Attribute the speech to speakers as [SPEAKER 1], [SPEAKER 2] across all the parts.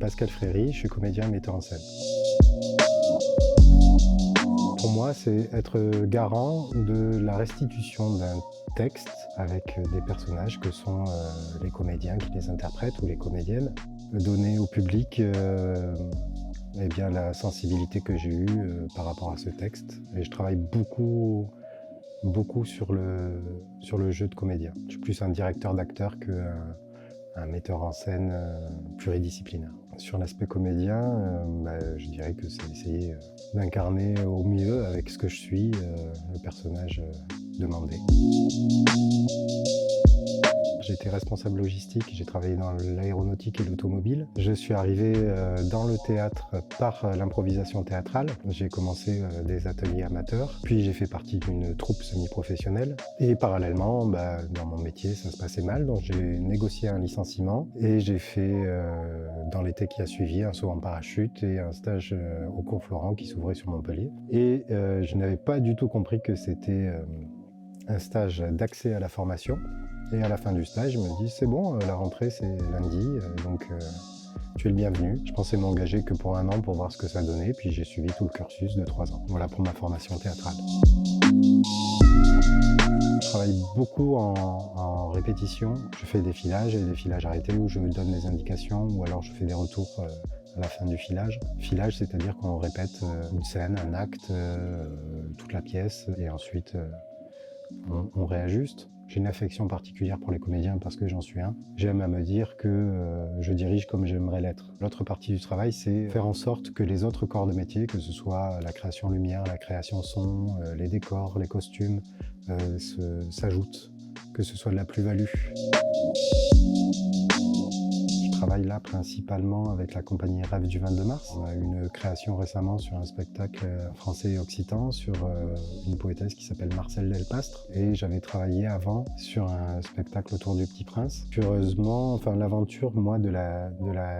[SPEAKER 1] Pascal Fréry, je suis comédien et metteur en scène. Pour moi, c'est être garant de la restitution d'un texte avec des personnages que sont les comédiens qui les interprètent ou les comédiennes. Donner au public eh bien, la sensibilité que j'ai eue par rapport à ce texte. Et je travaille beaucoup sur le jeu de comédien. Je suis plus un directeur d'acteur qu'un metteur en scène pluridisciplinaire. Sur l'aspect comédien, je dirais que c'est essayer d'incarner au mieux avec ce que je suis le personnage demandé. J'ai été responsable logistique, j'ai travaillé dans l'aéronautique et l'automobile. Je suis arrivé dans le théâtre par l'improvisation théâtrale. J'ai commencé des ateliers amateurs, puis j'ai fait partie d'une troupe semi-professionnelle. Et parallèlement, dans mon métier, ça se passait mal, donc j'ai négocié un licenciement et j'ai fait, dans l'été qui a suivi, un saut en parachute et un stage au cours Florent qui s'ouvrait sur Montpellier. Et je n'avais pas du tout compris que c'était un stage d'accès à la formation. Et à la fin du stage, je me dis c'est bon, la rentrée c'est lundi, donc tu es le bienvenu. Je pensais m'engager que pour 1 an pour voir ce que ça donnait, puis j'ai suivi tout le cursus de 3 ans. Voilà pour ma formation théâtrale. Je travaille beaucoup en répétition. Je fais des filages et des filages arrêtés où je donne des indications ou alors je fais des retours à la fin du filage. Filage, c'est-à-dire qu'on répète une scène, un acte, toute la pièce et ensuite on réajuste. J'ai une affection particulière pour les comédiens parce que j'en suis un. J'aime à me dire que je dirige comme j'aimerais l'être. L'autre partie du travail, c'est faire en sorte que les autres corps de métier, que ce soit la création lumière, la création son, les décors, les costumes, s'ajoutent, que ce soit de la plus-value. Je travaille là principalement avec la compagnie Rêve du 22 mars. On a eu une création récemment sur un spectacle français et occitan sur une poétesse qui s'appelle Marcelle Delpastre. Et j'avais travaillé avant sur un spectacle autour du Petit Prince. Curieusement, l'aventure, moi, de la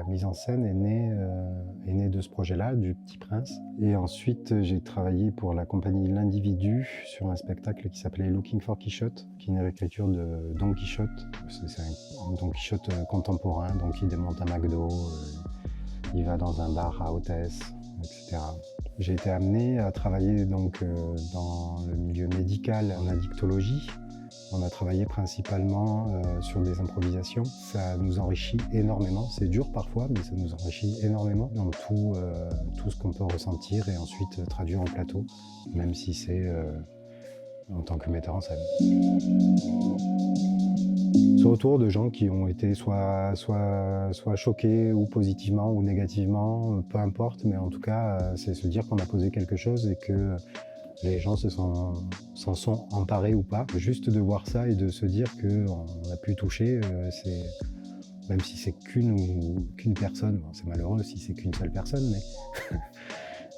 [SPEAKER 1] mise en scène est née de ce projet-là, du Petit Prince. Et ensuite, j'ai travaillé pour la compagnie L'Individu sur un spectacle qui s'appelait Looking for Quichotte, qui est une réécriture de Don Quichotte. C'est un Don Quichotte contemporain, donc il démonte un McDo, il va dans un bar à hôtesse, etc. J'ai été amené à travailler donc dans le milieu médical en addictologie. On a travaillé principalement sur des improvisations. Ça nous enrichit énormément. C'est dur parfois, mais ça nous enrichit énormément dans tout ce qu'on peut ressentir et ensuite traduire en plateau, même si c'est en tant que metteur en scène. Ce retour de gens qui ont été soit choqués ou positivement ou négativement, peu importe, mais en tout cas, c'est se dire qu'on a posé quelque chose et que les gens s'en sont emparés ou pas. Juste de voir ça et de se dire qu'on a pu toucher, même si c'est qu'une personne, bon, c'est malheureux si c'est qu'une seule personne,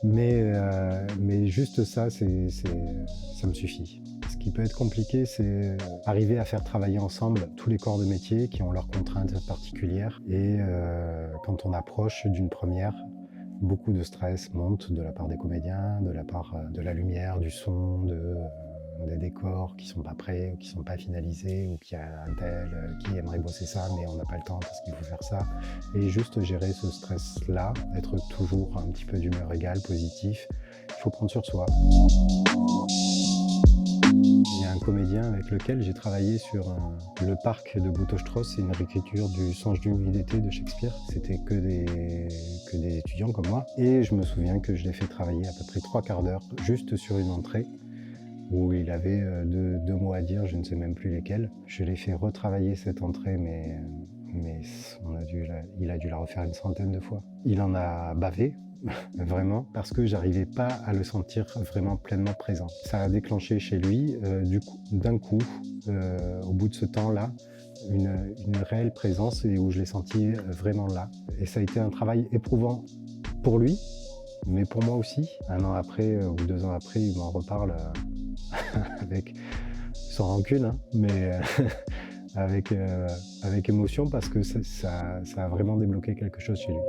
[SPEAKER 1] mais juste ça, ça me suffit. Ce qui peut être compliqué, c'est arriver à faire travailler ensemble tous les corps de métier qui ont leurs contraintes particulières. Et quand on approche d'une première, beaucoup de stress monte de la part des comédiens, de la part de la lumière, du son, des décors qui sont pas prêts ou qui sont pas finalisés ou qu'il y a un tel qui aimerait bosser ça mais on n'a pas le temps parce qu'il faut faire ça. Et juste gérer ce stress-là, être toujours un petit peu d'humeur égale, positif, il faut prendre sur soi. Il y a un comédien avec lequel j'ai travaillé sur le parc de Bouteau-Strauss, c'est une réécriture du Songe d'une nuit d'été de Shakespeare. C'était que des étudiants comme moi. Et je me souviens que je l'ai fait travailler à peu près 3/4 d'heure juste sur une entrée où il avait deux mots à dire, je ne sais même plus lesquels. Je l'ai fait retravailler cette entrée, mais il a dû la refaire une centaine de fois. Il en a bavé, vraiment, parce que j'arrivais pas à le sentir vraiment pleinement présent. Ça a déclenché chez lui, d'un coup, au bout de ce temps-là, une réelle présence et où je l'ai senti vraiment là. Et ça a été un travail éprouvant pour lui, mais pour moi aussi. 1 an après ou 2 ans après, il m'en reparle sans rancune, hein, mais avec émotion parce que ça a vraiment débloqué quelque chose chez lui.